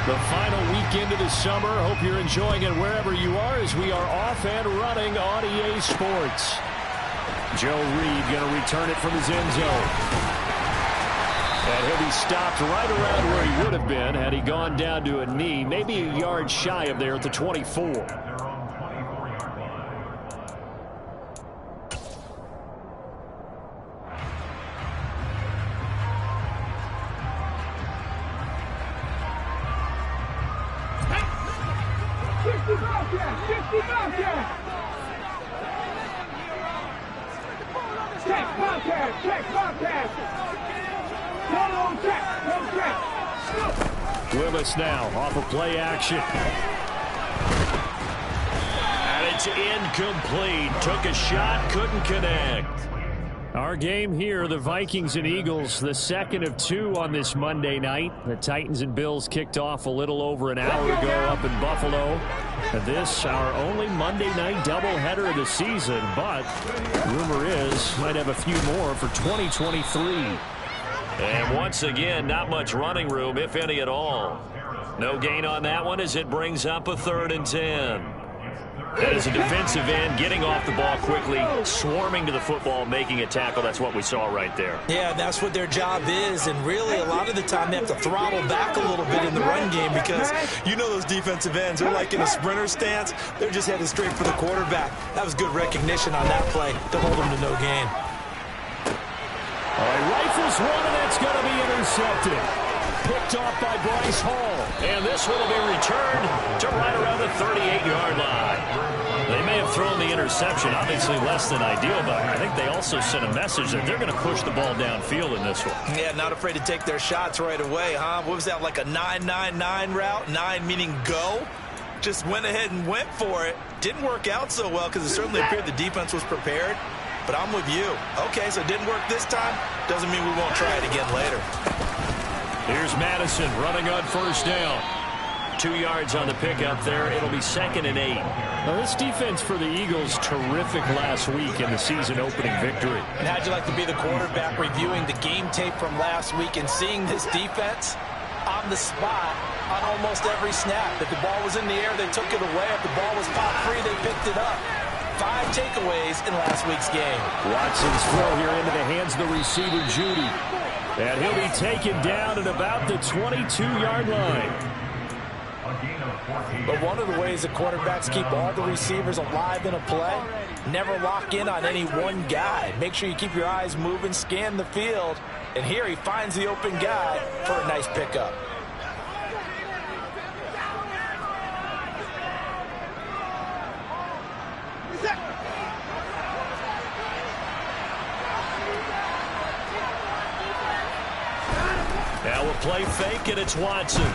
The final weekend of the summer. Hope you're enjoying it wherever you are as we are off and running on EA Sports. Joe Reed going to return it from his end zone. And he'll be stopped right around where he would have been had he gone down to a knee, maybe a yard shy of there at the 24. Willis now off of play action. And it's incomplete. Took a shot, couldn't connect. Our game here, the Vikings and Eagles, the second of two on this Monday night. The Titans and Bills kicked off a little over an hour ago up in Buffalo. This, our only Monday night doubleheader of the season, but rumor is might have a few more for 2023. And once again, not much running room, if any at all. No gain on that one as it brings up a 3rd and 10. That is a defensive end getting off the ball quickly, swarming to the football, making a tackle. That's what we saw right there. Yeah, that's what their job is, and really a lot of the time they have to throttle back a little bit in the run game because you know those defensive ends, they're like in a sprinter stance. They're just headed straight for the quarterback. That was good recognition on that play to hold them to no gain. All right, rifles one, and it's going to be intercepted. Picked off by Bryce Hall. And this one will be returned to right around the 38-yard line. They may have thrown the interception, obviously less than ideal, but I think they also sent a message that they're going to push the ball downfield in this one. Yeah, not afraid to take their shots right away, huh? What was that, like a 9-9-9 route? 9 meaning go? Just went ahead and went for it. Didn't work out so well because it certainly appeared the defense was prepared. But I'm with you. Okay, so it didn't work this time. Doesn't mean we won't try it again later. Here's Madison running on 1st down. 2 yards on the pickup there. It'll be 2nd and 8. Now, this defense for the Eagles, terrific last week in the season-opening victory. And how'd you like to be the quarterback reviewing the game tape from last week and seeing this defense on the spot on almost every snap? If the ball was in the air, they took it away. If the ball was pop free, they picked it up. 5 takeaways in last week's game. Watson's throw here into the hands of the receiver, Judy. And he'll be taken down at about the 22-yard line. But one of the ways that quarterbacks keep all the receivers alive in a play, never lock in on any one guy. Make sure you keep your eyes moving, scan the field. And here he finds the open guy for a nice pickup. Now a play fake, and it's Watson.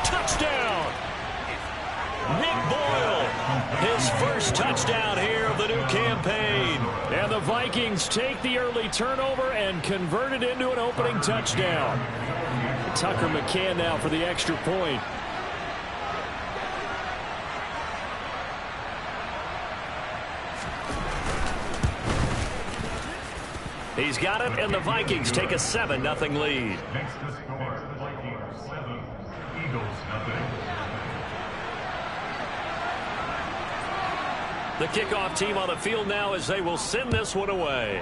Touchdown! Nick Boyle, his first touchdown here of the new campaign. And the Vikings take the early turnover and convert it into an opening touchdown. Tucker McCann now for the extra point. He's got it, and the Vikings take a 7-0 lead. Next to score, the Vikings 7, Eagles 0. The kickoff team on the field now as they will send this one away.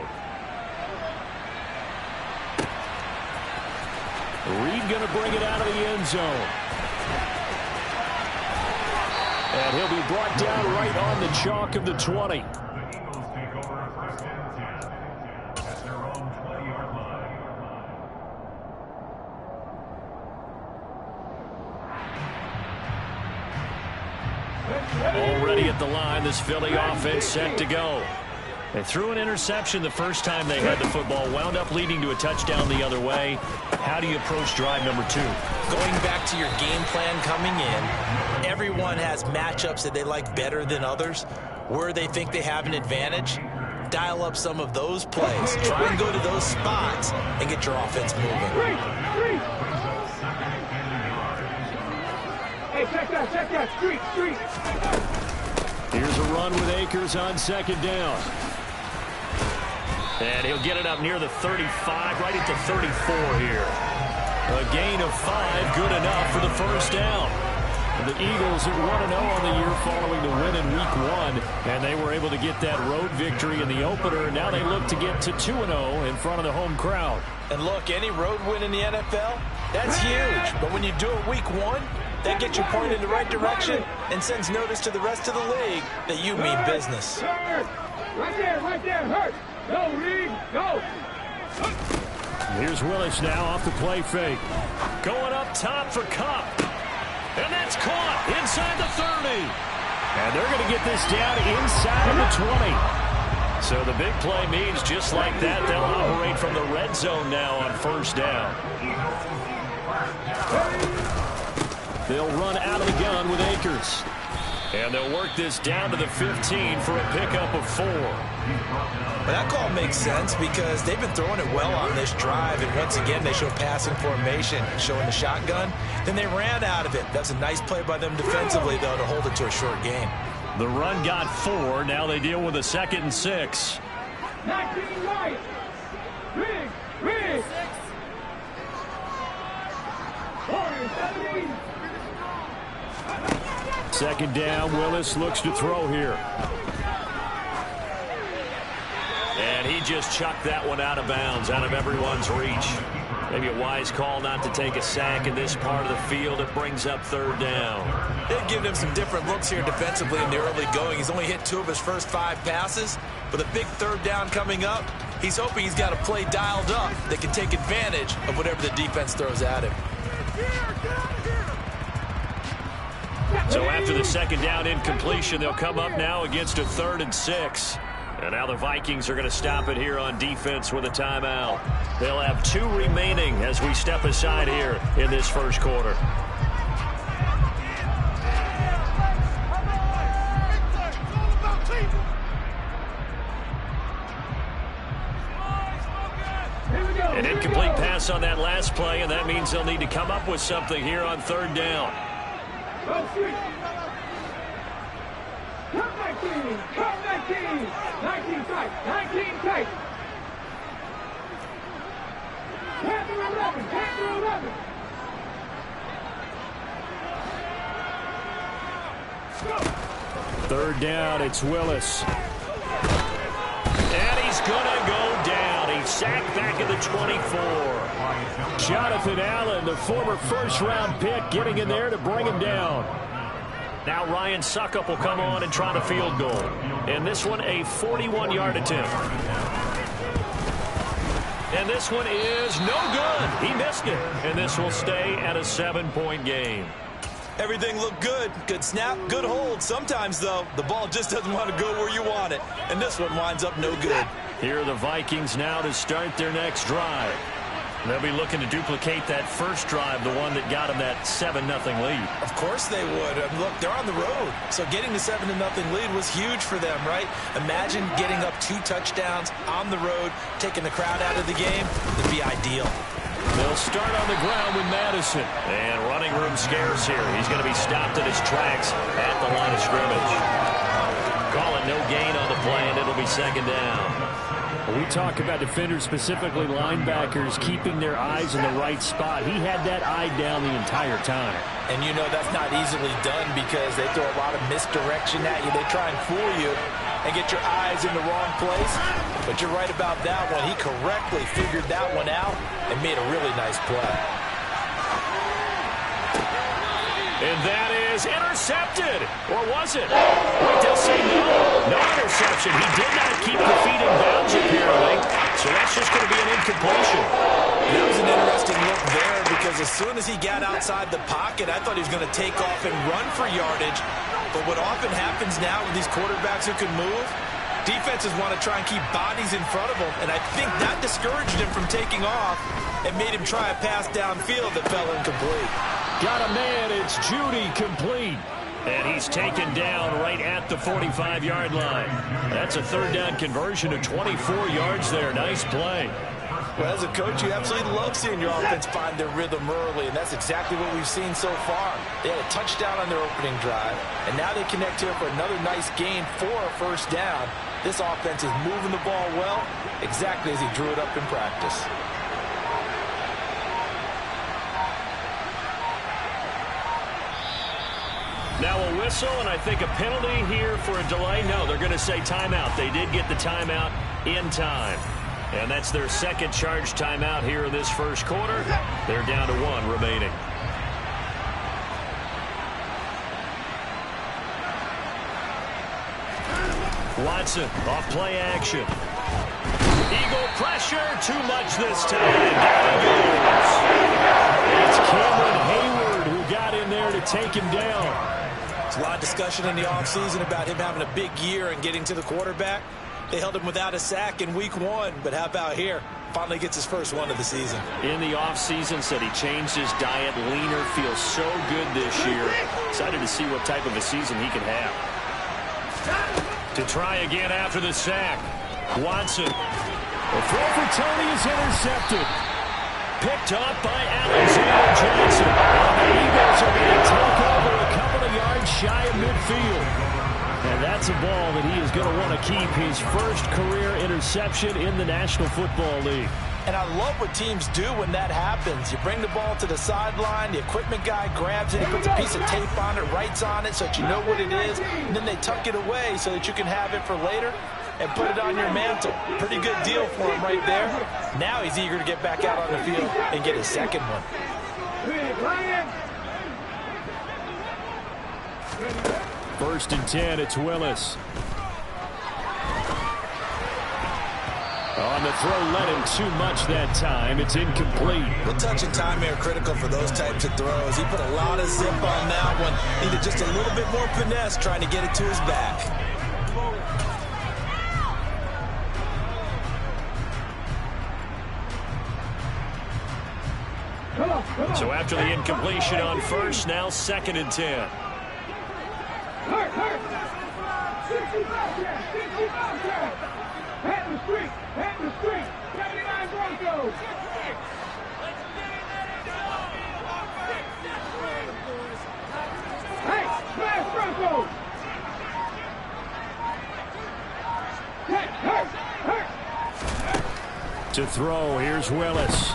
Reed going to bring it out of the end zone. And he'll be brought down right on the chalk of the 20. Already at the line, this Philly offense set to go. They threw an interception the first time they had the football, wound up leading to a touchdown the other way. How do you approach drive number 2? Going back to your game plan coming in, everyone has matchups that they like better than others. Where they think they have an advantage, dial up some of those plays. Try and go to those spots and get your offense moving. Hey, check that, street. Here's a run with Akers on 2nd down. And he'll get it up near the 35, right at the 34 here. A gain of 5, good enough for the first down. The Eagles at 1-0 on the year following the win in Week 1, and they were able to get that road victory in the opener. Now they look to get to 2-0 in front of the home crowd. And look, any road win in the NFL, that's huge. But when you do it Week 1, that gets you pointed in the right direction and sends notice to the rest of the league that you mean business. Right there, hurt. Go, Reed, go. Here's Willis now off the play fake. Going up top for Cup. And that's caught inside the 30. And they're going to get this down inside of the 20. So the big play means just like that, they'll operate from the red zone now on first down. They'll run out of the gun with Akers. And they'll work this down to the 15 for a pickup of 4. But that call makes sense because they've been throwing it well on this drive. And once again, they show passing formation, showing the shotgun. Then they ran out of it. That's a nice play by them defensively, though, to hold it to a short gain. The run got 4. Now they deal with a 2nd and 6. 19 right. Rig. 17. Second down, Willis looks to throw here. And he just chucked that one out of bounds, out of everyone's reach. Maybe a wise call not to take a sack in this part of the field. It brings up third down. They've given him some different looks here defensively in the early going. He's only hit 2 of his first 5 passes. With a big third down coming up, he's hoping he's got a play dialed up that can take advantage of whatever the defense throws at him. So after the second down incompletion, they'll come up now against a 3rd and 6. And now the Vikings are going to stop it here on defense with a timeout. They'll have 2 remaining as we step aside here in this first quarter. An incomplete pass on that last play, and that means they'll need to come up with something here on third down. Come 19. 19 tight. 19 tight. Panther 11. Third down, it's Willis. And he's going to go down. He's sacked back at the 24. Jonathan Allen, the former first-round pick, getting in there to bring him down. Now Ryan Suckup will come on and try the field goal. And this one, a 41-yard attempt. And this one is no good. He missed it. And this will stay at a 7-point game. Everything looked good. Good snap, good hold. Sometimes, though, the ball just doesn't want to go where you want it. And this one winds up no good. Here are the Vikings now to start their next drive. They'll be looking to duplicate that first drive, the one that got them that 7-0 lead. Of course they would. Look, they're on the road. So getting the 7-0 lead was huge for them, right? Imagine getting up 2 touchdowns on the road, taking the crowd out of the game. That'd be ideal. They'll start on the ground with Madison. And running room scarce here. He's going to be stopped in his tracks at the line of scrimmage. Call it no gain on the play, and it'll be second down. We talk about defenders, specifically linebackers, keeping their eyes in the right spot. He had that eye down the entire time. And you know that's not easily done because they throw a lot of misdirection at you. They try and fool you and get your eyes in the wrong place. But you're right about that one. He correctly figured that one out and made a really nice play. And that is intercepted. Or was it? Wait, they'll say no. No interception. He did not keep the feet in bounds, apparently. So that's just going to be an incompletion. That was an interesting look there because as soon as he got outside the pocket, I thought he was going to take off and run for yardage. But what often happens now with these quarterbacks who can move, defenses want to try and keep bodies in front of them. And I think that discouraged him from taking off and made him try a pass downfield that fell incomplete. Got a man, it's Judy, complete. And he's taken down right at the 45-yard line. That's a third down conversion of 24 yards there. Nice play. Well, as a coach, you absolutely love seeing your offense find their rhythm early, and that's exactly what we've seen so far. They had a touchdown on their opening drive, and now they connect here for another nice gain for a first down. This offense is moving the ball well, exactly as he drew it up in practice. Now a whistle, and I think a penalty here for a delay. No, they're going to say timeout. They did get the timeout in time. And that's their second charge timeout here in this first quarter. They're down to 1 remaining. Watson off play action. Eagle pressure, too much this time. Down he goes. It's Cameron Hayward who got in there to take him down. There's a lot of discussion in the offseason about him having a big year and getting to the quarterback. They held him without a sack in week 1, but how about here? Finally gets his first one of the season. In the offseason, said he changed his diet, leaner, feels so good this year. Excited to see what type of a season he can have. To try again after the sack. Watson. The throw for Tony is intercepted. Picked up by Alexander Johnson. And the Eagles are going to take over a couple of yards shy of midfield. And that's a ball that he is going to want to keep, his first career interception in the National Football League. And I love what teams do when that happens. You bring the ball to the sideline, the equipment guy grabs it, he puts a piece of tape on it, writes on it so that you know what it is, and then they tuck it away so that you can have it for later and put it on your mantle. Pretty good deal for him right there. Now he's eager to get back out on the field and get his second one. First and 10, it's Willis. On the throw, led him too much that time. It's incomplete. The touch and time are critical for those types of throws. He put a lot of zip on that one. Needed just a little bit more finesse trying to get it to his back. So after the incompletion on first, now second and 10. Hurt. 65 yards. Pat the street. 79 Broncos. Hey, smash Broncos. Hurt. To throw, here's Willis.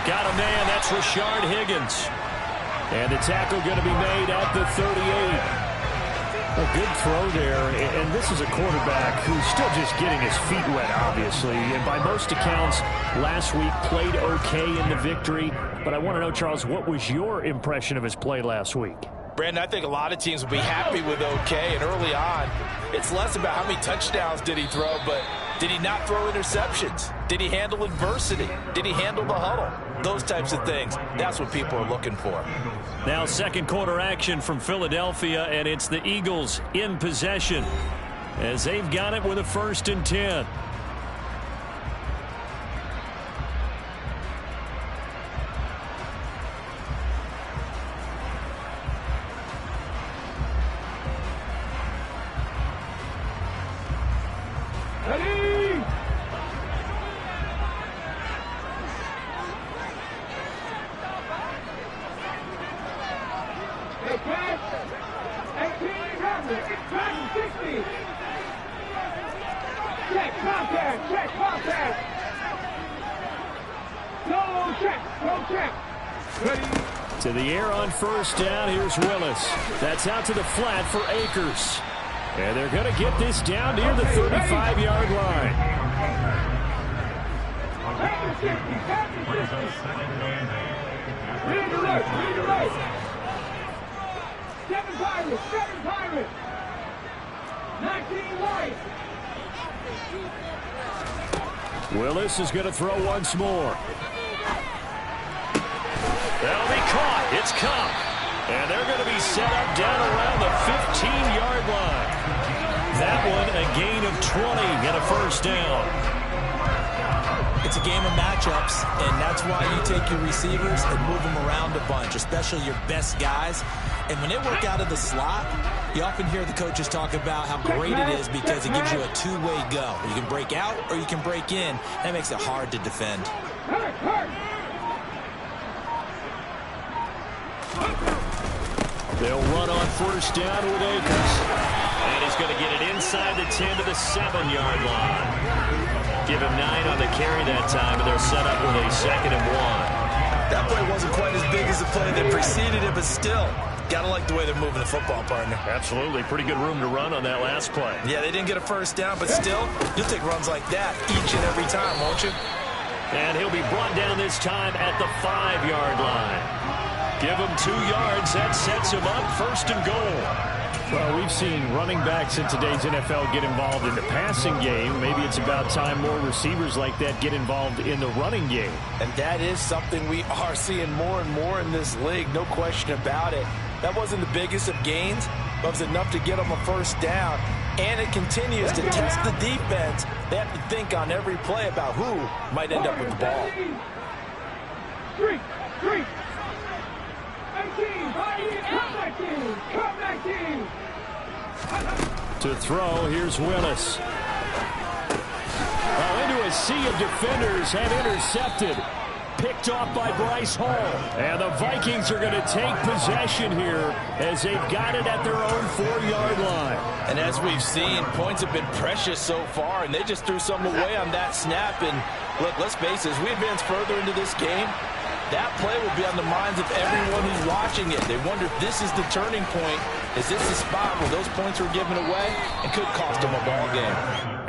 Got a man, that's Rashard Higgins. And the tackle going to be made at the 38. A good throw there, and this is a quarterback who's still just getting his feet wet, obviously. And by most accounts, last week played okay in the victory. But I want to know, Charles, what was your impression of his play last week? Brandon, I think a lot of teams will be happy with okay, and early on, it's less about how many touchdowns did he throw, but did he not throw interceptions? Did he handle adversity? Did he handle the huddle? Those types of things. That's what people are looking for. Now second quarter action from Philadelphia, and it's the Eagles in possession as they've got it with a 1st and 10. To the air on first down, here's Willis. That's out to the flat for Akers. And they're going to get this down near the 35-yard line. Seven Pirates. 19 white. Willis is going to throw once more. That'll be caught. It's Cup. And they're going to be set up down around the 15-yard line. That one a gain of 20 and a first down. It's a game of matchups, and that's why you take your receivers and move them around a bunch, especially your best guys. And when they work out of the slot, you often hear the coaches talk about how great it is because it gives you a two-way go. You can break out or you can break in. That makes it hard to defend. They'll run on first down with Akers. And he's going to get it inside the 10 to the 7-yard line. Give him 9 on the carry that time, and they're set up with a 2nd and 1. That play wasn't quite as big as the play that preceded it, but still, got to like the way they're moving the football, partner. Absolutely. Pretty good room to run on that last play. Yeah, they didn't get a first down, but still, you'll take runs like that each and every time, won't you? And he'll be brought down this time at the 5-yard line. Give him 2 yards. That sets him up 1st and goal. Well, we've seen running backs in today's NFL get involved in the passing game. Maybe it's about time more receivers like that get involved in the running game. And that is something we are seeing more and more in this league, no question about it. That wasn't the biggest of gains, but it was enough to get them a first down. And it continues to test the defense. They have to think on every play about who might end up with the ball. 3, 3. 18, come back in. To throw, here's Willis. Into a sea of defenders and intercepted. Picked off by Bryce Hall. And the Vikings are going to take possession here as they've got it at their own 4-yard line. And as we've seen, points have been precious so far, and they just threw some away on that snap. And look, let's face it, as we advance further into this game, that play will be on the minds of everyone who's watching it. They wonder if this is the turning point. Is this the spot where those points were given away and could cost them a ball game?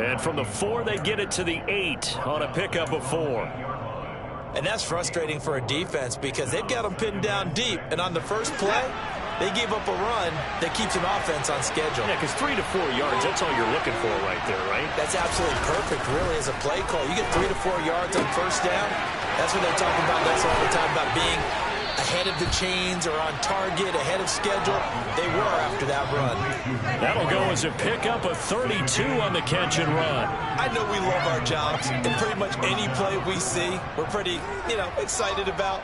And from the 4, they get it to the 8 on a pickup of 4. And that's frustrating for a defense because they've got them pinned down deep. And on the first play, they gave up a run that keeps an offense on schedule. Yeah, because 3 to 4 yards, that's all you're looking for right there, right? That's absolutely perfect, really, as a play call. You get 3 to 4 yards on first down. That's what they're talking about. That's all the time about being ahead of the chains or on target, ahead of schedule. They were after that run. That'll go as a pickup of 32 on the catch and run. I know we love our jobs, and pretty much any play we see, we're pretty, excited about.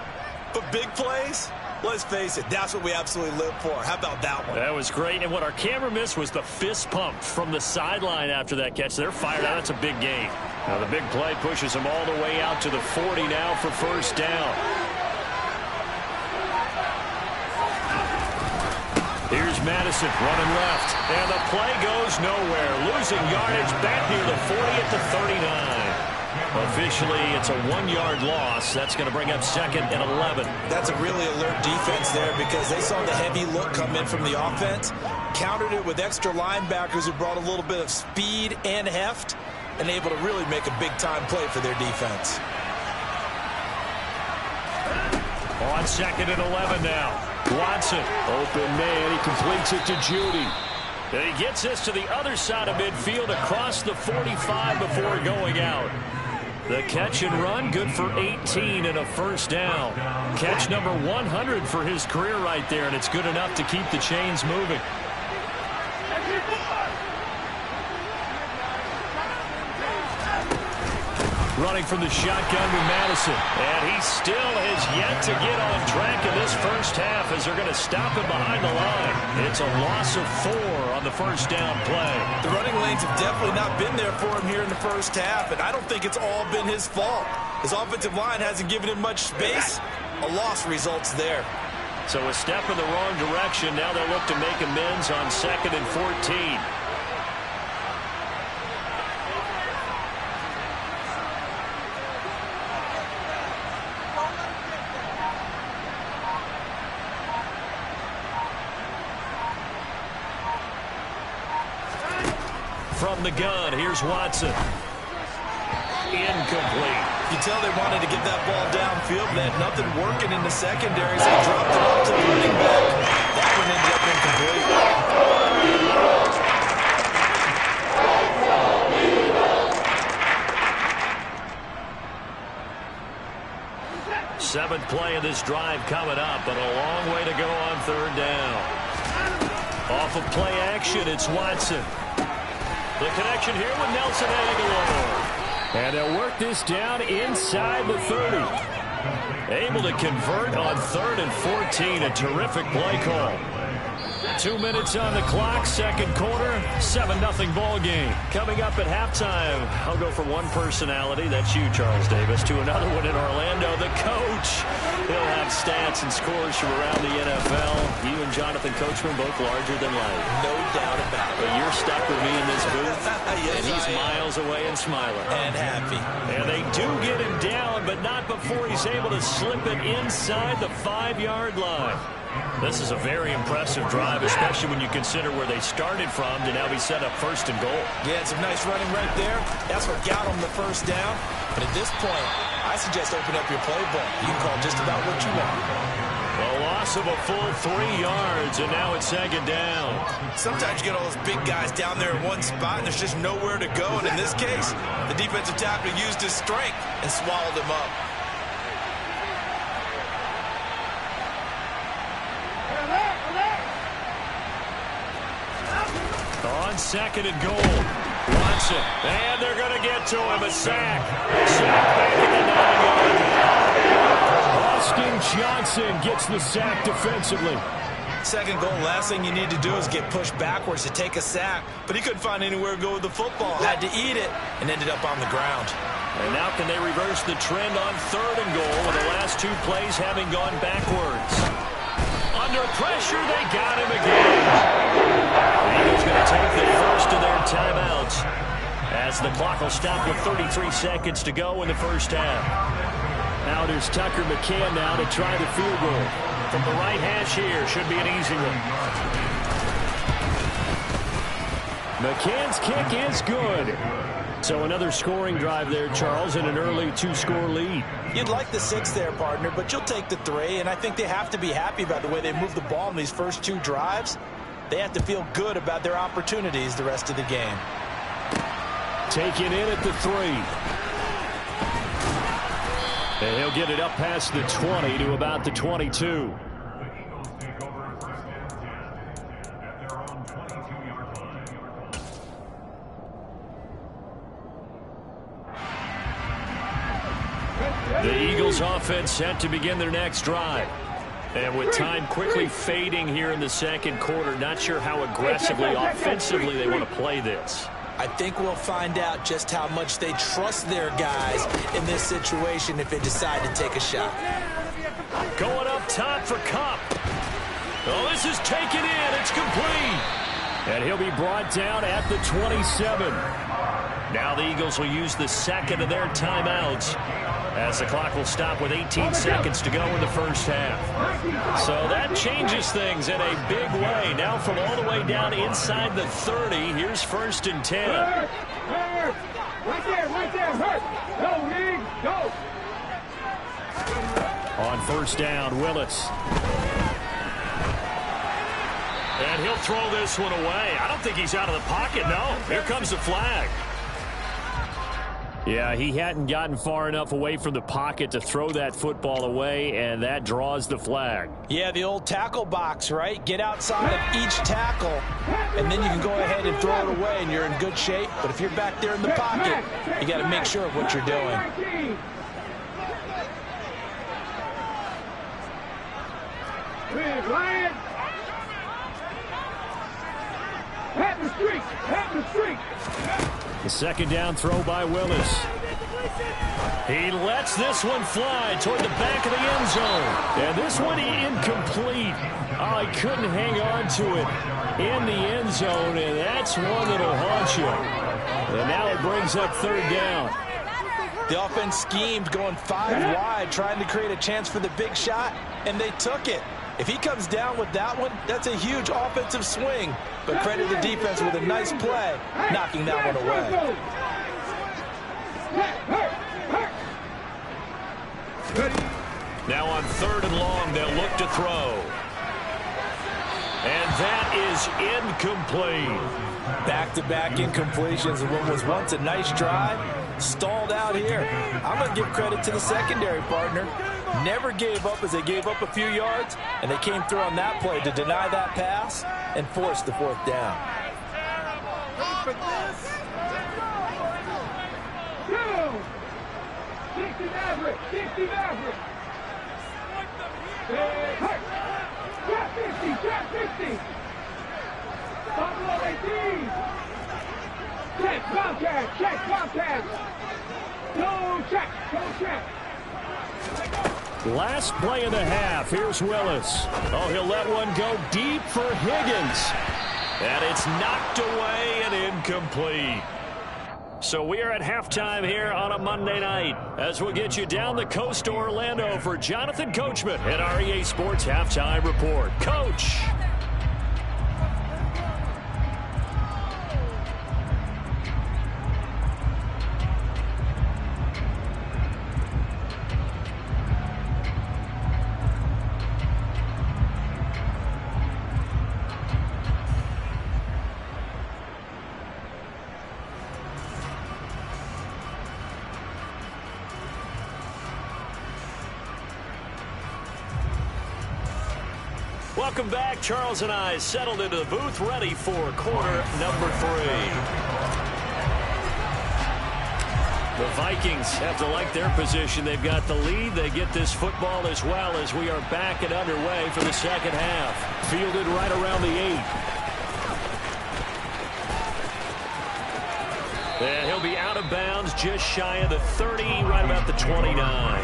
But big plays, let's face it, that's what we absolutely live for. How about that one? That was great, and what our camera missed was the fist pump from the sideline after that catch. They're fired out. That's a big gain. Now the big play pushes them all the way out to the 40 now for first down. Here's Madison running left, and the play goes nowhere. Losing yardage back near the 40 at the 39. Officially, it's a 1-yard loss. That's going to bring up 2nd and 11. That's a really alert defense there because they saw the heavy look come in from the offense, countered it with extra linebackers who brought a little bit of speed and heft, and able to really make a big-time play for their defense. On 2nd and 11 now. Watson, open man, he completes it to Judy. And he gets this to the other side of midfield across the 45 before going out. The catch and run, good for 18 and a first down. Catch number 100 for his career right there, and it's good enough to keep the chains moving. Running from the shotgun to Madison. And he still has yet to get on track in this first half as they're going to stop him behind the line. It's a loss of 4 on the first down play. The running lanes have definitely not been there for him here in the first half, and I don't think it's all been his fault. His offensive line hasn't given him much space. A loss results there. So a step in the wrong direction. Now they'll look to make amends on 2nd and 14. From the gun, here's Watson. Incomplete. You tell they wanted to get that ball downfield, but they had nothing working in the secondary, so they dropped it off to the running back. That one ended up incomplete. 7th play of this drive coming up, but a long way to go on 3rd down. Off of play action, it's Watson. The connection here with Nelson Aguilar. And they'll work this down inside the 30. Able to convert on 3rd and 14. A terrific play call. 2 minutes on the clock, 2nd quarter, 7-0 ball game. Coming up at halftime, I'll go from one personality, that's you, Charles Davis, to another one in Orlando, the coach. He'll have stats and scores from around the NFL. You and Jonathan Coachman both larger than life. No doubt about it. But you're stuck with me in this booth, Yes, and he's miles away and smiling. And happy. And they do get him down, but but not before he's able to slip it inside the 5-yard line. This is a very impressive drive, especially when you consider where they started from to now be set up 1st and goal. Yeah, some nice running right there. That's what got them the first down. But at this point, I suggest open up your playbook. You can call just about what you want. A loss of a full 3 yards, and now it's 2nd down. Sometimes you get all those big guys down there in one spot, and there's just nowhere to go. And in this case, the defensive tackle used his strength and swallowed him up. On 2nd and goal. Watson. And they're going to get to him. A sack. Sack back in the 9-yard line. Austin Johnson gets the sack defensively. 2nd goal, last thing you need to do is get pushed backwards to take a sack. But he couldn't find anywhere to go with the football. Had to eat it and ended up on the ground. And now can they reverse the trend on 3rd and goal with the last 2 plays having gone backwards? Under pressure, they got him again. The Eagles going to take the first of their timeouts as the clock will stop with 33 seconds to go in the first half. Now there's Tucker McCann now to try the field goal. From the right hash here, should be an easy one. McCann's kick is good. So another scoring drive there, Charles, and an early 2-score lead. You'd like the 6 there, partner, but you'll take the 3, and I think they have to be happy about the way they moved the ball in these first 2 drives. They have to feel good about their opportunities the rest of the game. Taken in at the 3. And he'll get it up past the 20 to about the 22. The Eagles offense set to begin their next drive. And with time quickly fading here in the 2nd quarter, not sure how aggressively, offensively they want to play this. I think we'll find out just how much they trust their guys in this situation if they decide to take a shot. Going up top for Kupp. Oh, this is taken in. It's complete. And he'll be brought down at the 27. Now the Eagles will use the 2nd of their timeouts as the clock will stop with 18 seconds to go in the first half. So that changes things in a big way. Now from all the way down inside the 30, here's 1st and 10. Hurt. Right there, hurt. Go, Lee, go. On 1st down, Willis. And he'll throw this one away. I don't think he's out of the pocket, no. Here comes the flag. Yeah, he hadn't gotten far enough away from the pocket to throw that football away, and that draws the flag. Yeah, the old tackle box, right? Get outside of each tackle, and then you can go ahead and throw it away, and you're in good shape. But if you're back there in the pocket, you got to make sure of what you're doing. The 2nd down throw by Willis. He lets this one fly toward the back of the end zone. And this one incomplete. Oh, he couldn't hang on to it in the end zone, and that's one that'll haunt you. And now it brings up 3rd down. The offense schemed going 5 wide, trying to create a chance for the big shot, and they took it. If he comes down with that one, that's a huge offensive swing. But credit the defense with a nice play, knocking that one away. Now on 3rd and long, they'll look to throw. And that is incomplete. Back-to-back incompletions of what was once a nice drive. Stalled out here. I'm going to give credit to the secondary, partner. Never gave up as they gave up a few yards, and they came through on that play to deny that pass and force the 4th down. Check, contact. No check. Last play of the half. Here's Willis. Oh, he'll let one go deep for Higgins. And it's knocked away and incomplete. So we are at halftime here on a Monday night as we'll get you down the coast to Orlando for Jonathan Coachman at our EA Sports Halftime Report. Coach. Welcome back. Charles and I settled into the booth, ready for quarter number 3. The Vikings have to like their position. They've got the lead. They get this football as well as we are back and underway for the second half. Fielded right around the 8. And he'll be out of bounds just shy of the 30, right about the 29.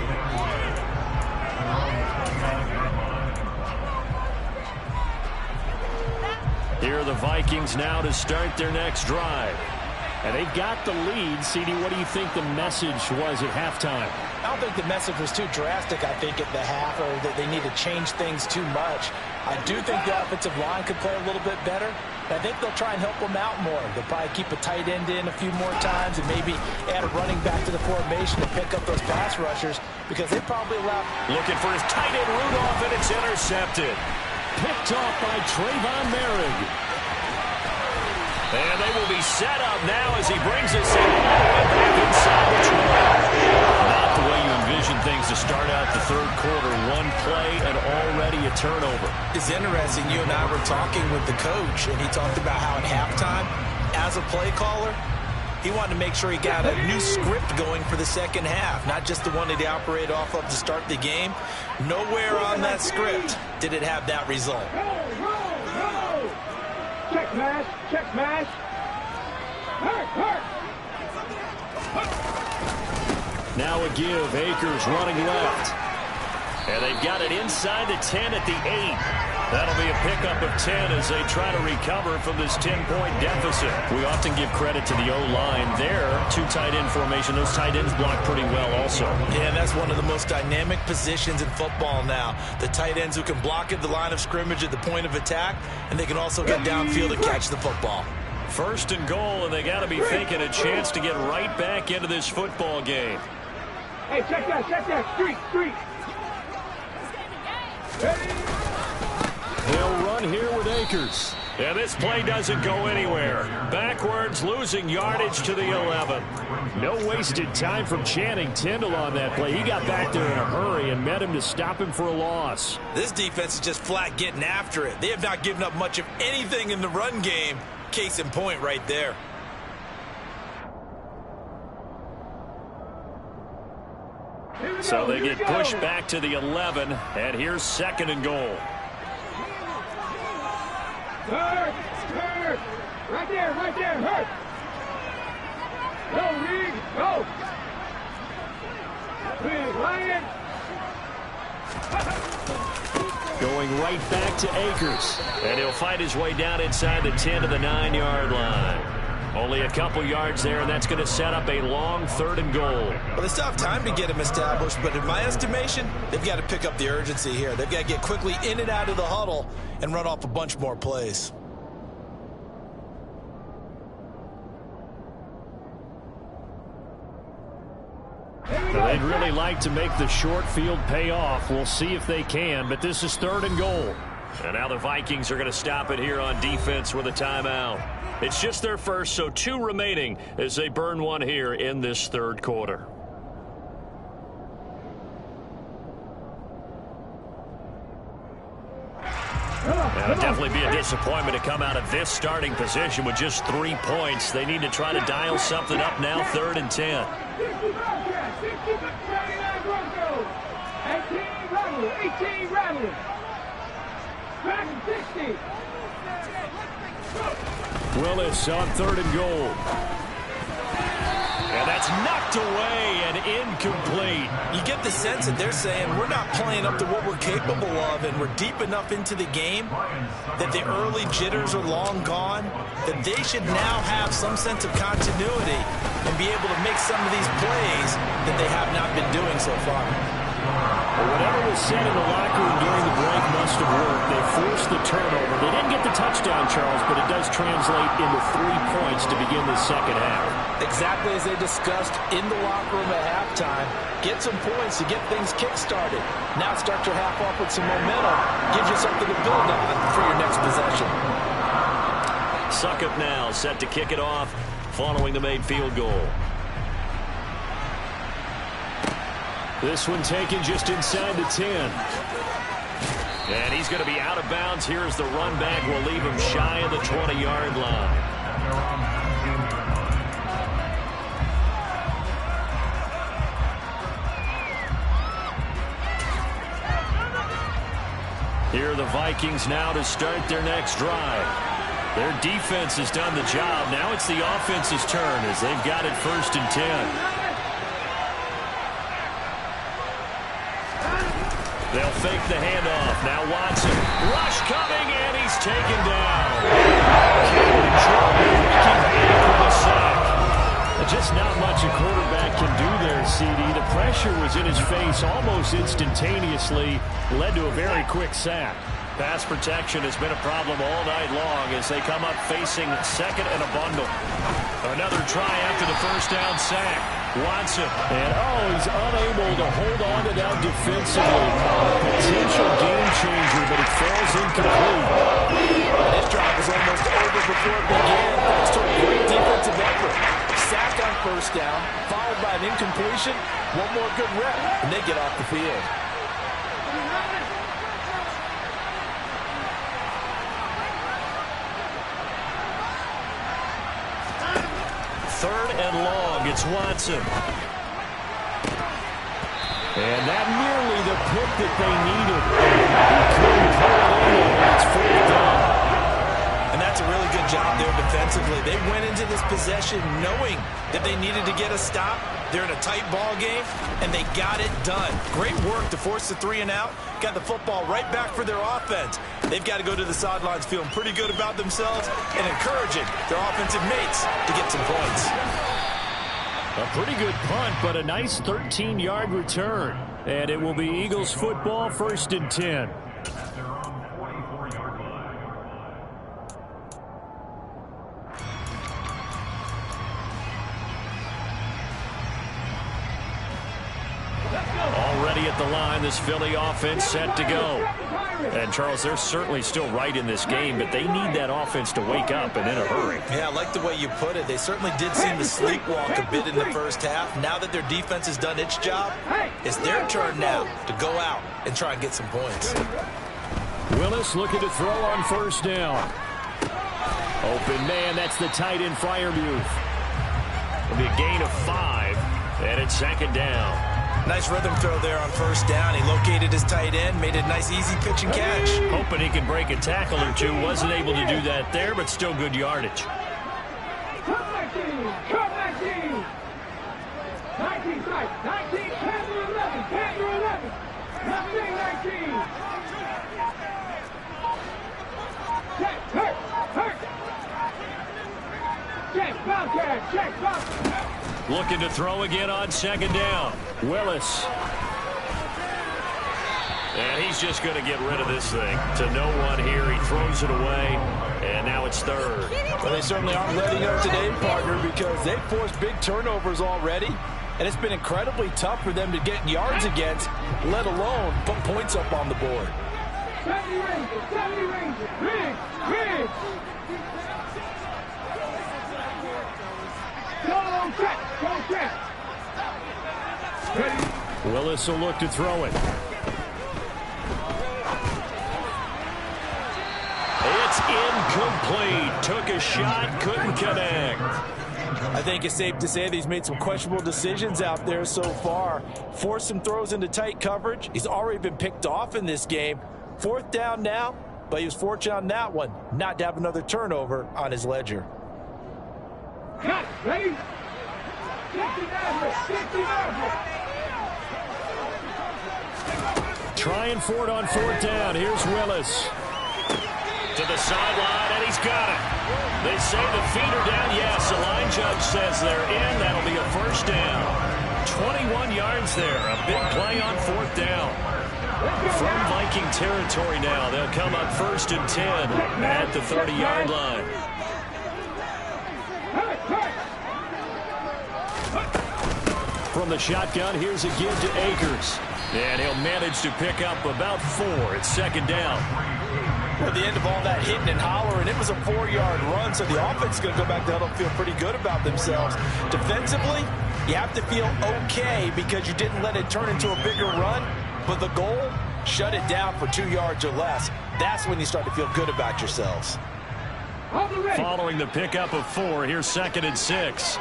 Here are the Vikings now to start their next drive. And they've got the lead. CD, what do you think the message was at halftime? I don't think the message was too drastic, I think, at the half, or that they need to change things too much. I do think the offensive line could play a little bit better. I think they'll try and help them out more. They'll probably keep a tight end in a few more times and maybe add a running back to the formation to pick up those pass rushers because they probably allow. Looking for his tight end Rudolph, and it's intercepted. Picked off by Trayvon Merrick. And they will be set up now as he brings us in all the way back inside the 12. Not the way you envision things to start out the third quarter. One play and already a turnover. It's interesting. You and I were talking with the coach, and he talked about how at halftime, as a play caller, he wanted to make sure he got a new script going for the second half, not just the one that he operated off of to start the game. Nowhere on that script did it have that result. Check mash, check mash. Hurt, hurt. Now a give. Akers running left. And they've got it inside the 10 at the 8. That'll be a pickup of 10 as they try to recover from this 10-point deficit. We often give credit to the O-line there. 2 tight end formation. Those tight ends block pretty well also. Yeah, that's one of the most dynamic positions in football now. The tight ends who can block at the line of scrimmage at the point of attack, and they can also get downfield and catch the football. First and goal, and they got to be thinking a chance to get right back into this football game. Hey, check that, street. Hey. They'll run here with Akers. And this play doesn't go anywhere. Backwards, losing yardage to the 11. No wasted time from Channing Tindall on that play. He got back there in a hurry and met him to stop him for a loss. This defense is just flat getting after it. They have not given up much of anything in the run game. Case in point right there. So they get pushed back to the 11, and here's second and goal. Hurt. Right there, hurt. Go, Reed, go. Big Lion. Going right back to Akers. And he'll fight his way down inside the 10 to the 9-yard line. Only a couple yards there, and that's going to set up a long third and goal. Well, they still have time to get him established, but in my estimation, they've got to pick up the urgency here. They've got to get quickly in and out of the huddle and run off a bunch more plays. They'd really like to make the short field pay off. We'll see if they can, but this is third and goal. And now the Vikings are going to stop it here on defense with a timeout. It's just their first, so 2 remaining as they burn one here in this third quarter. It'll definitely be a disappointment to come out of this starting position with just 3 points. They need to try to dial something up now, 3rd and 10. 18 Rattlers. Back 60. Willis on 3rd and goal. And that's knocked away and incomplete. You get the sense that they're saying we're not playing up to what we're capable of, and we're deep enough into the game that the early jitters are long gone, that they should now have some sense of continuity and be able to make some of these plays that they have not been doing so far. Well, whatever was said in the locker room during the break must have worked. They forced the turnover. They didn't get the touchdown, Charles, but it does translate into 3 points to begin the second half. Exactly as they discussed in the locker room at halftime. Get some points to get things kick-started. Now start your half off with some momentum. Gives you something to build on for your next possession. Succop now set to kick it off following the made field goal. This one taken just inside the 10. And he's going to be out of bounds. Here's the run back. We'll leave him shy of the 20-yard line. Here are the Vikings now to start their next drive. Their defense has done the job. Now it's the offense's turn as they've got it 1st and 10. They'll fake the handoff. Now Watson. Rush coming, and he's taken down. Just not much a quarterback can do there, CD. The pressure was in his face almost instantaneously. Led to a very quick sack. Pass protection has been a problem all night long as they come up facing second and a bundle. Another try after the first down sack. Watson. And he's unable to hold on to that defensively. Potential game changer, but it falls incomplete. This drive was almost over before it began, thanks to a great defensive effort. Sack on first down, followed by an incompletion. One more good rep, and they get off the field. Third and long, it's Watson. And that nearly the pick that they needed. Couldn't pull it in, and it's 4th down. And that's a really good job there defensively. They went into this possession knowing that they needed to get a stop. They're in a tight ball game, and they got it done. Great work to force the 3 and out. Got the football right back for their offense. They've got to go to the sidelines feeling pretty good about themselves and encouraging their offensive mates to get some points. A pretty good punt, but a nice 13-yard return. And it will be Eagles football, 1st and 10. Already at the line, this Philly offense set to go. And, Charles, they're certainly still right in this game, but they need that offense to wake up and in a hurry. Yeah, I like the way you put it. They certainly did seem to sleepwalk a bit in the first half. Now that their defense has done its job, it's their turn now to go out and try and get some points. Willis looking to throw on first down. Open man, that's the tight end Freiermuth. It'll be a gain of 5, and it's 2nd down. Nice rhythm throw there on first down. He located his tight end, made a nice easy pitch and catch. Hoping he can break a tackle or two. Wasn't able to do that there, but still good yardage. Come back team! Come back team! 19 strike! 19, 10 to 11! 10 to 11! 19, 19! Check! Hurt! Hurt! Check! Bobcat! Check! Bobcat! Looking to throw again on 2nd down. Willis. And he's just going to get rid of this thing. To no one here. He throws it away. And now it's 3rd. Well, they certainly aren't letting up today, partner, because they've forced big turnovers already. And it's been incredibly tough for them to get yards against, let alone put points up on the board. 70 Rangers! 70 Rangers! Rig! Go check! Go check! Willis will look to throw it. It's incomplete. Took a shot, couldn't connect. I think it's safe to say that he's made some questionable decisions out there so far. Forced some throws into tight coverage. He's already been picked off in this game. 4th down now, but he was fortunate on that one not to have another turnover on his ledger. Cut! Ready? 50 Trying for it on 4th down. Here's Willis. To the sideline, and he's got it. They say the feet are down. Yes, the line judge says they're in. That'll be a first down. 21 yards there. A big play on fourth down. From Viking territory now. They'll come up 1st and 10 at the 30-yard line. From the shotgun, here's a give to Akers. And he'll manage to pick up about 4. It's 2nd down. At the end of all that hitting and hollering, it was a 4-yard run, so the offense is going to go back to huddle and feel pretty good about themselves. Defensively, you have to feel okay because you didn't let it turn into a bigger run, but the goal, shut it down for 2 yards or less. That's when you start to feel good about yourselves. Following the pickup of 4, here's 2nd and 6.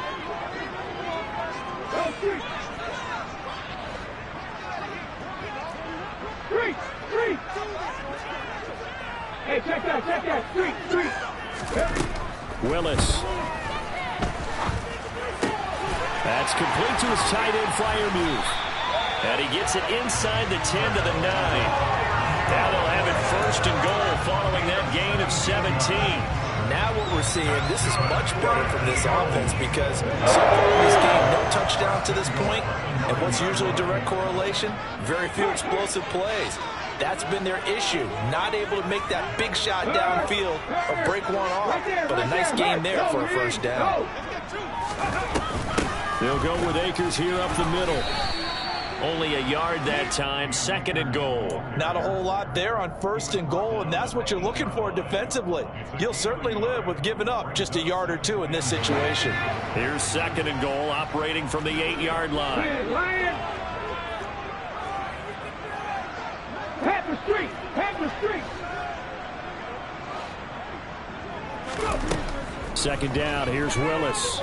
Hey, check that, street. Willis. That's complete to his tight end flyer move. And he gets it inside the 10 to the 9. Now they'll have it 1st and goal following that gain of 17. Now what we're seeing, this is much better from this offense because so far in this game, no touchdown to this point, and what's usually a direct correlation? Very few explosive plays. That's been their issue, not able to make that big shot downfield or break one off, but a nice game there for a first down. They'll go with Akers here up the middle. Only a yard that time, 2nd and goal. Not a whole lot there on 1st and goal, and that's what you're looking for defensively. You'll certainly live with giving up just a yard or 2 in this situation. Here's 2nd and goal, operating from the 8-yard line. Pat the street. 2nd down, here's Willis.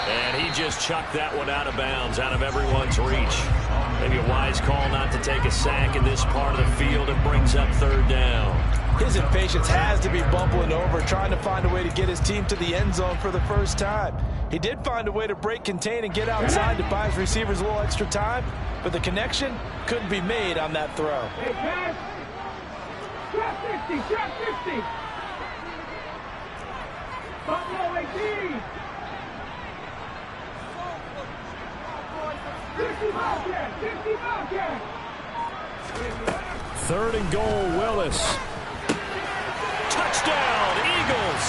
And he just chucked that one out of bounds, out of everyone's reach. Maybe a wise call not to take a sack in this part of the field. It brings up 3rd down. His impatience has to be bubbling over, trying to find a way to get his team to the end zone for the first time. He did find a way to break, contain, and get outside to buy his receivers a little extra time, but the connection couldn't be made on that throw. Hey, guys. Drop 50. Buffalo 18. 60 Bobcat. 3rd and goal, Willis. Touchdown, Eagles.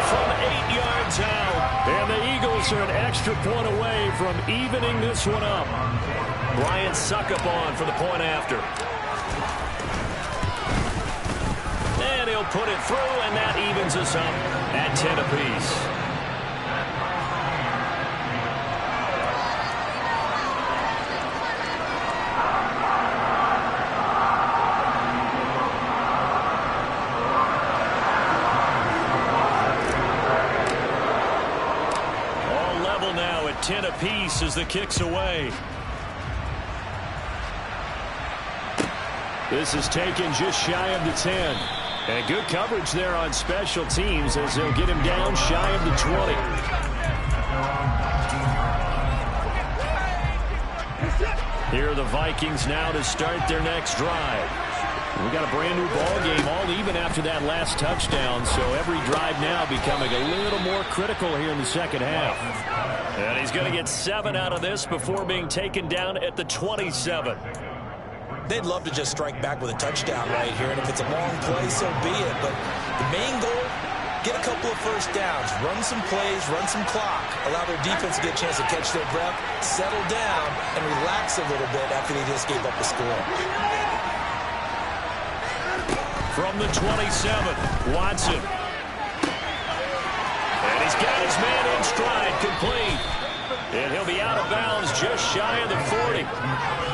From 8 yards out. And the Eagles are an extra point away from evening this one up. Bryant Suckup on for the point after. And he'll put it through, and that evens us up at 10 apiece. All level now at 10 apiece as the kick's away. This is taken just shy of the 10. And good coverage there on special teams as they'll get him down shy of the 20. Here are the Vikings now to start their next drive. We got a brand new ball game, all even after that last touchdown, so every drive now becoming a little more critical here in the second half. And he's going to get 7 out of this before being taken down at the 27. They'd love to just strike back with a touchdown right here, and if it's a long play, so be it. But the main goal, get a couple of first downs, run some plays, run some clock, allow their defense to get a chance to catch their breath, settle down, and relax a little bit after they just gave up the score. From the 27, Watson. And he's got his man in stride, complete. And he'll be out of bounds just shy of the 40.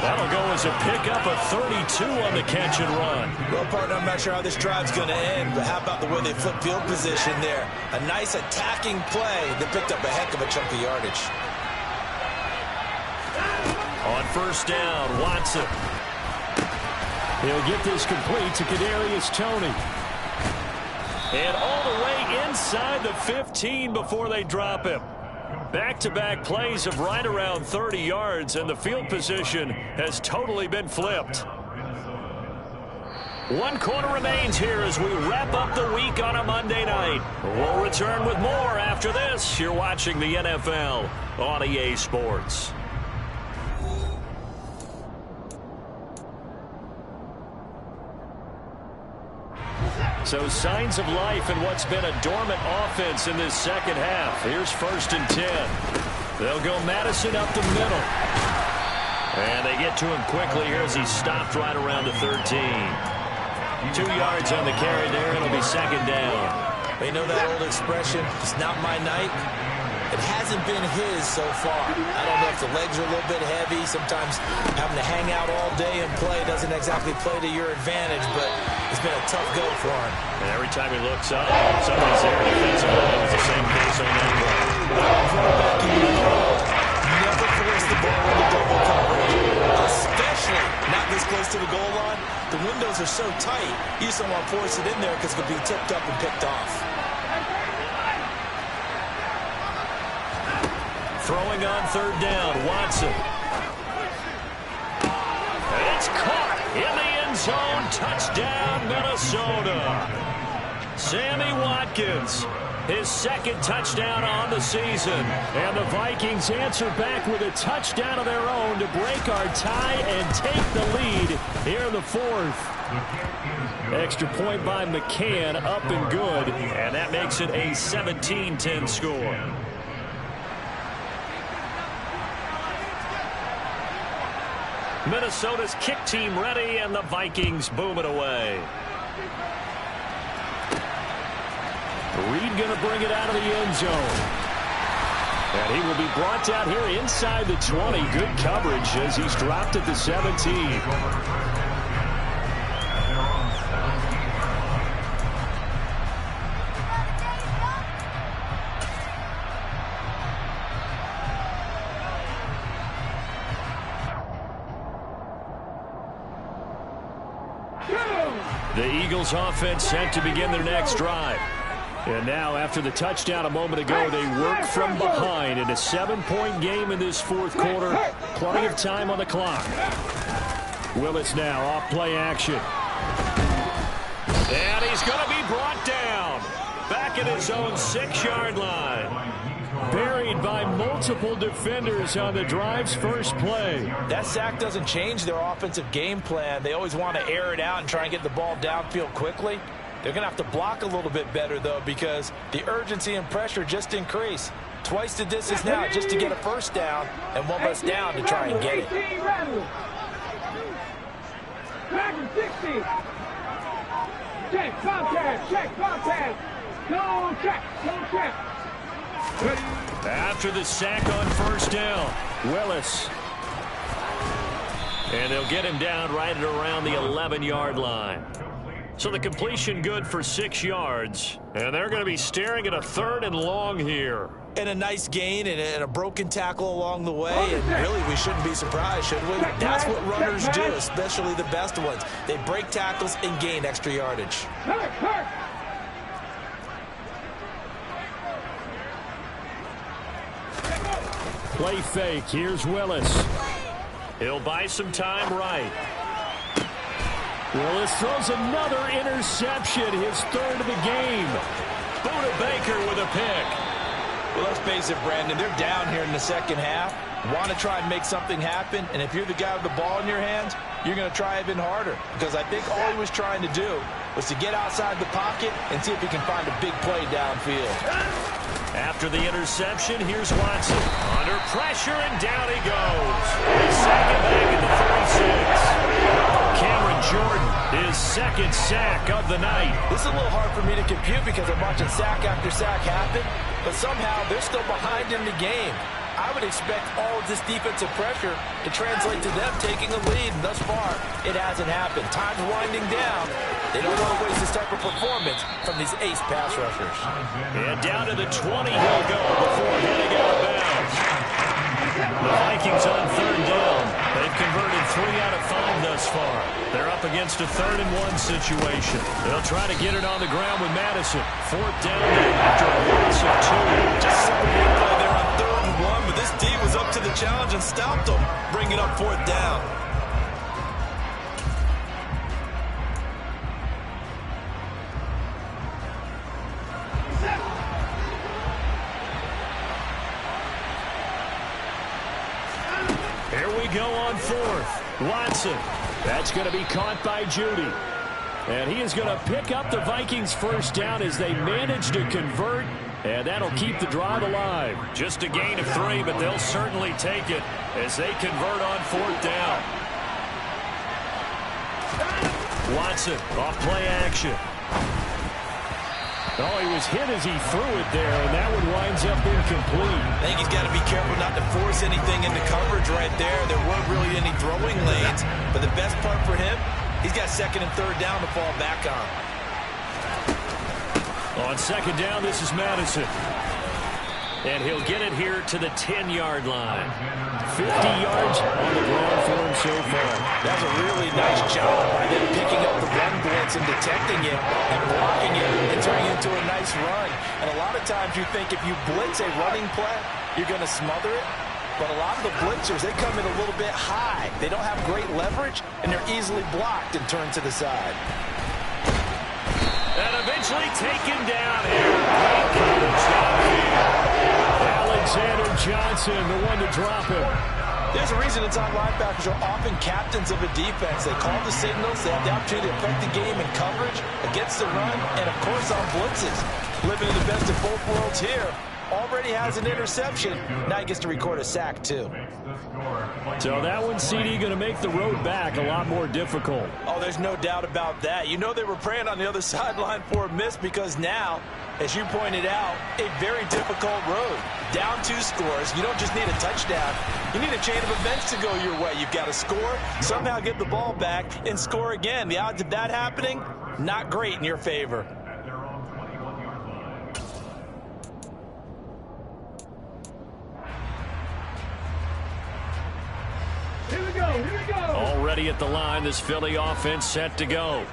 That'll go as a pickup of 32 on the catch and run. Well, partner, I'm not sure how this drive's going to end, but how about the way they flip field position there? A nice attacking play that picked up a heck of a chunk of yardage. On first down, Watson. He'll get this complete to Kadarius Toney. And all the way inside the 15 before they drop him. Back-to-back plays of right around 30 yards, and the field position has totally been flipped. 1 quarter remains here as we wrap up the week on a Monday night. We'll return with more after this. You're watching the NFL on EA Sports. So signs of life in what's been a dormant offense in this second half. Here's 1st and 10. They'll go Madison up the middle. And they get to him quickly here as he's stopped right around the 13. 2 yards on the carry there, and it'll be 2nd down. You know that old expression, it's not my night? It hasn't been his so far. I don't know if the legs are a little bit heavy. Sometimes having to hang out all day and play doesn't exactly play to your advantage, but it's been a tough go for him. And every time he looks up, somebody's there defensively. It was the same case on that play. Quarterback, never force the ball into double coverage, especially not this close to the goal line. The windows are so tight, you just don't want to force it in there because it could be tipped up and picked off. Throwing on 3rd down, Watson. It's caught in the end zone. Touchdown, Minnesota. Sammy Watkins, his 2nd touchdown on the season. And the Vikings answer back with a touchdown of their own to break our tie and take the lead here in the 4th. Extra point by McCann, up and good. And that makes it a 17-10 score. Minnesota's kick team ready, and the Vikings boom it away. Reed going to bring it out of the end zone. And he will be brought down here inside the 20. Good coverage as he's dropped at the 17. The Eagles offense set to begin their next drive. And now, after the touchdown a moment ago, they work from behind in a 7-point game in this 4th quarter. Plenty of time on the clock. Willis now off play action. And he's going to be brought down. Back at his own 6-yard line. Buried by multiple defenders on the drive's first play. That sack doesn't change their offensive game plan. They always want to air it out and try and get the ball downfield quickly. They're going to have to block a little bit better, though, because the urgency and pressure just increase. Twice the distance now just to get a 1st down, and 1 less down to try and get it. Check, contact. No check. After the sack on 1st down, Willis. And they'll get him down right at around the 11-yard line. So the completion good for 6 yards. And they're going to be staring at a 3rd and long here. And a nice gain and a broken tackle along the way. And really, we shouldn't be surprised, should we? That's what runners do, especially the best ones. They break tackles and gain extra yardage. Play fake. Here's Willis. He'll buy some time right. Willis throws another interception, his 3rd of the game. Buda Baker with a pick. Well, let's face it, Brandon, they're down here in the second half. Want to try and make something happen, and if you're the guy with the ball in your hands, you're going to try even harder. Because I think all he was trying to do was to get outside the pocket and see if he can find a big play downfield. After the interception, here's Watson. Under pressure, and down he goes. His second back at the 36. Cameron Jordan, his 2nd sack of the night. This is a little hard for me to compute because I'm watching sack after sack happen, but somehow they're still behind in the game. I would expect all of this defensive pressure to translate to them taking a lead, and thus far, it hasn't happened. Time's winding down. They don't want to waste this type of performance from these ace pass rushers. And down to the 20 he'll go before heading out of bounds. The Vikings on 3rd down. They've converted 3 out of 5 thus far. They're up against a 3rd and 1 situation. They'll try to get it on the ground with Madison. 4th down after a loss of 2. Just simple play there on 3rd go on fourth. Watson. That's going to be caught by Judy. And he is going to pick up the Vikings first down as they manage to convert. And that'll keep the drive alive. Just a gain of 3, but they'll certainly take it as they convert on fourth down. Watson off play action. Oh, he was hit as he threw it there, and that one winds up incomplete. I think he's got to be careful not to force anything into coverage right there. There weren't really any throwing lanes, but the best part for him, he's got second and third down to fall back on. On second down, this is Madison. And he'll get it here to the 10-yard line. 50 yards on the ground for him so far. That was a really nice job by them picking up the run blitz and detecting it and blocking it and turning it into a nice run. And a lot of times you think if you blitz a running play, you're going to smother it. But a lot of the blitzers, they come in a little bit high. They don't have great leverage, and they're easily blocked and turned to the side. And eventually taken down here. Alexander Johnson, the one to drop him. There's a reason inside linebackers are often captains of a defense. They call the signals. They have the opportunity to affect the game in coverage, against the run, and, of course, on blitzes. Living in the best of both worlds here. Already has an interception. Now he gets to record a sack, too. So that one, CD, going to make the road back a lot more difficult. Oh, there's no doubt about that. You know they were praying on the other sideline for a miss because now, as you pointed out, a very difficult road. Down 2 scores. You don't just need a touchdown. You need a chain of events to go your way. You've got to score, somehow get the ball back, and score again. The odds of that happening, not great in your favor. Here we go. Already at the line, this Philly offense set to go.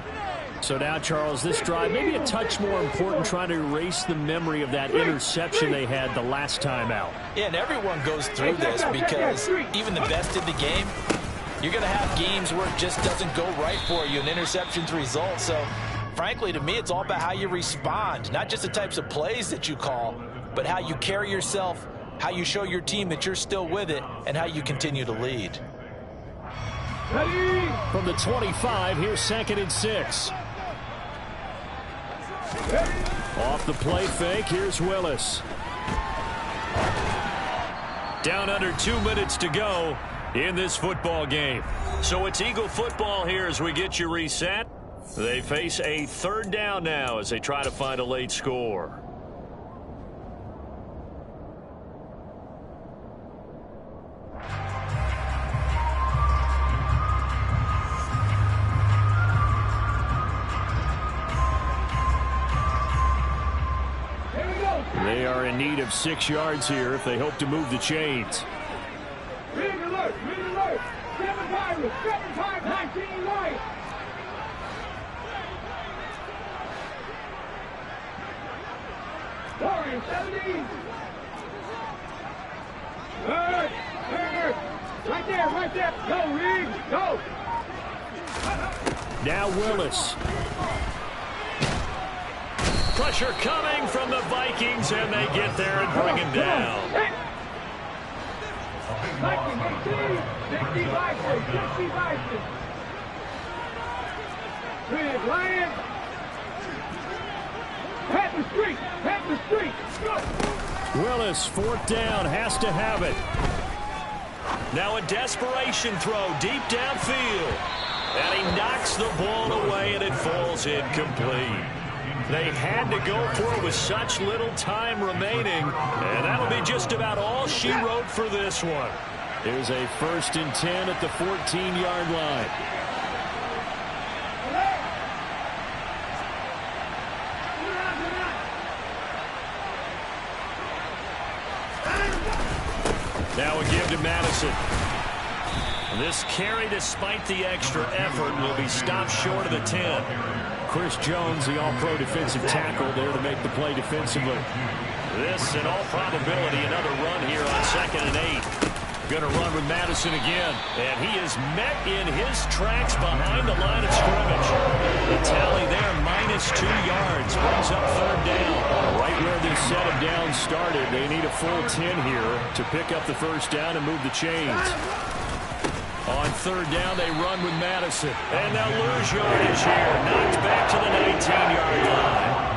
So now, Charles, this drive maybe a touch more important, trying to erase the memory of that interception they had the last time out. Yeah, and everyone goes through this because even the best in the game, you're going to have games where it just doesn't go right for you, and interceptions result. So, frankly, to me, it's all about how you respond, not just the types of plays that you call, but how you carry yourself, how you show your team that you're still with it, and how you continue to lead. Ready? From the 25, here's 2nd and 6. Off the play fake, here's Willis. Down under 2 minutes to go in this football game. So it's Eagle football here as we get you reset. They face a third down now as they try to find a late score. They are in need of 6 yards here if they hope to move the chains. Rig alert. 7 times, 19 right. Warrior 17. Third. Right there. Go, Rig, go. Now Willis. Pressure coming from the Vikings, and they get there and bring him down. Vikings 18, 65. Rig, Lion. Pat the street. Go. Willis, 4th down, has to have it. Now a desperation throw deep downfield. And he knocks the ball away, and it falls incomplete. They had to go for it with such little time remaining, and that'll be just about all she wrote for this one. Here's a 1st and 10 at the 14-yard line. Now a give to Madison. This carry, despite the extra effort, will be stopped short of the 10. Chris Jones, the all-pro defensive tackle, there to make the play defensively. This, in all probability, another run here on 2nd and 8. Going to run with Madison again. And he is met in his tracks behind the line of scrimmage. The tally there, -2 yards. Brings up 3rd down. Right where this set of downs started, they need a full 10 here to pick up the 1st down and move the chains. On third down, they run with Madison. And they'll lose yardage here. Knocked back to the 19-yard line.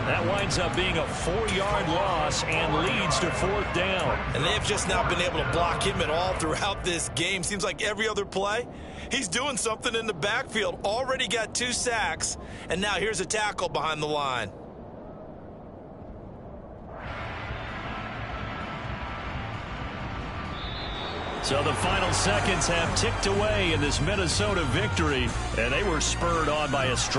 That winds up being a 4-yard loss and leads to fourth down. And they've just not been able to block him at all throughout this game. Seems like every other play, he's doing something in the backfield. Already got 2 sacks, and now here's a tackle behind the line. So the final seconds have ticked away in this Minnesota victory, and they were spurred on by a strong